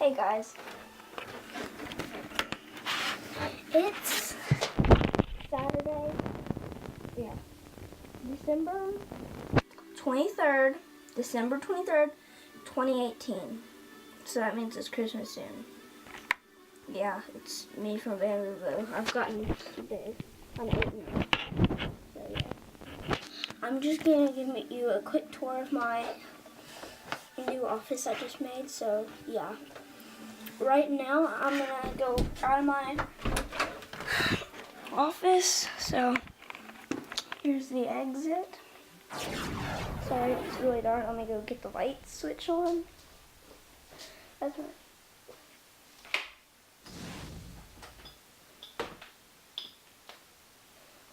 Hey guys, it's Saturday, yeah, December 23rd, 2018, so that means it's Christmas soon. Yeah, it's me from Bamboo. I've gotten big, I'm 8 now, so yeah. I'm just gonna give you a quick tour of my new office I just made, so yeah. Right now, I'm gonna go out of my office, so here's the exit. Sorry, it's really dark. Let me go get the light switch on. That's right.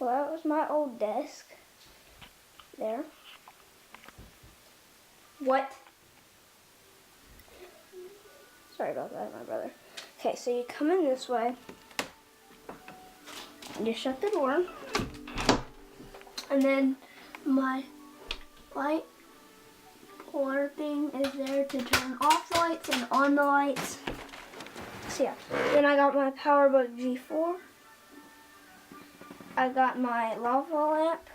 Well, that was my old desk. There. What? Sorry about that, my brother. Okay, so you come in this way. You shut the door. And then my light puller thing is there to turn off the lights and on the lights. So yeah. Then I got my PowerBook G4. I got my lava lamp.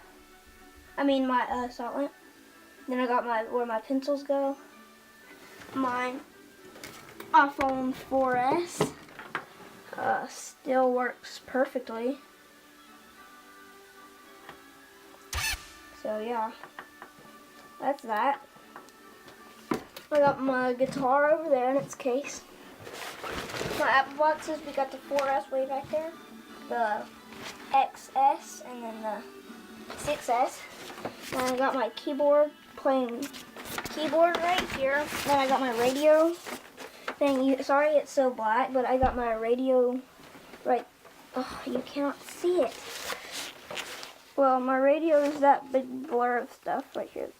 My salt lamp. Then I got where my pencils go. My iPhone 4S still works perfectly. So yeah, that's that. I got my guitar over there in its case. My Apple boxes, we got the 4S way back there, the XS, and then the 6S. And I got my keyboard, playing keyboard right here. Then I got my radio thing. Sorry it's so black, but I got my radio right. Oh, you can't see it. Well, my radio is that big blur of stuff right here.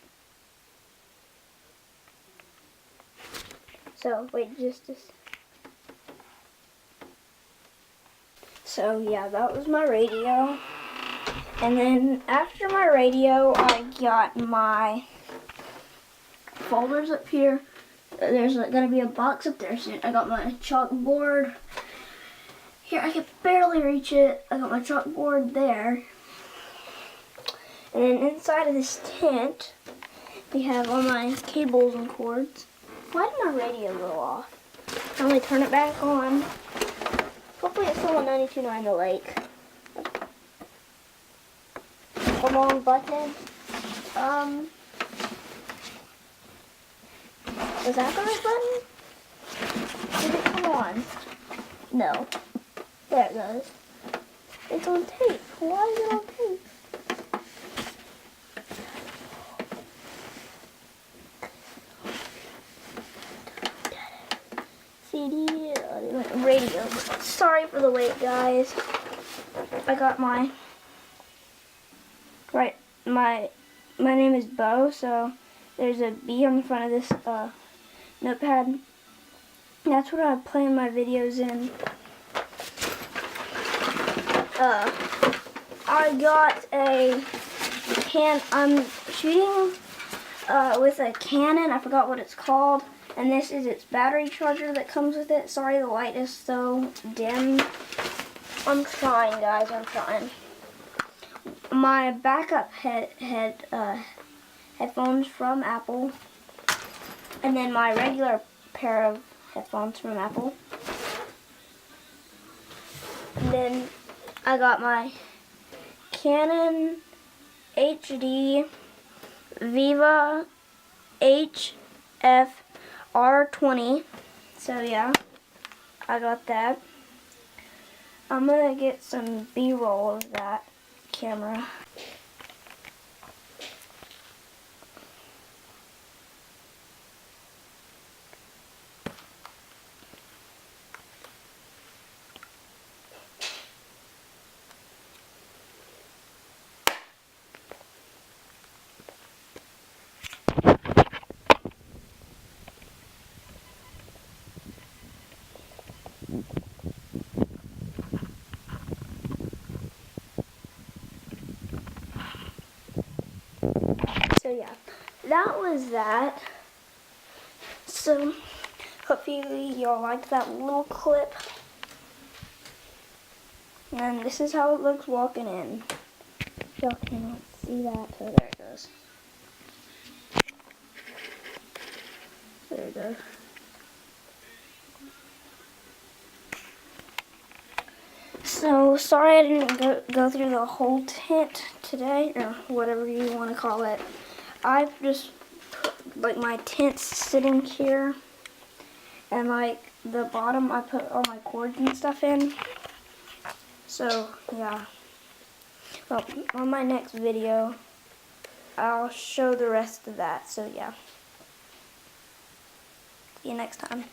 So, wait, So, yeah, that was my radio. And then after my radio, I got my folders up here. There's gonna be a box up there soon. I got my chalkboard. Here, I can barely reach it. I got my chalkboard there. And then inside of this tent, we have all my cables and cords. Why did my radio go off? I'm gonna turn it back on. Hopefully it's still on 92.9 The Lake. The long button. Was that the right button? Did it come on? No. There it goes. It's on tape. Why is it on tape? CD, radio. Sorry for the wait, guys. I got my name is Bo, so there's a B on the front of this notepad. That's what I plan my videos in. I got I'm shooting with a Canon. I forgot what it's called. And this is its battery charger that comes with it. Sorry the light is so dim. I'm trying, guys. I'm trying. My backup headphones from Apple. And then my regular pair of headphones from Apple. And then I got my Canon HD Viva HF R20. So yeah, I got that. I'm gonna get some B-roll of that camera. So yeah, that was that. So hope hopefully y'all liked that little clip. And this is how it looks walking in. Y'all cannot see that, so there it goes. There it goes. So, sorry I didn't go through the whole tent today, or whatever you want to call it. I've just put, like, my tent's sitting here, and, like, the bottom I put all my cords and stuff in. So, yeah. Well, on my next video, I'll show the rest of that, so yeah. See you next time.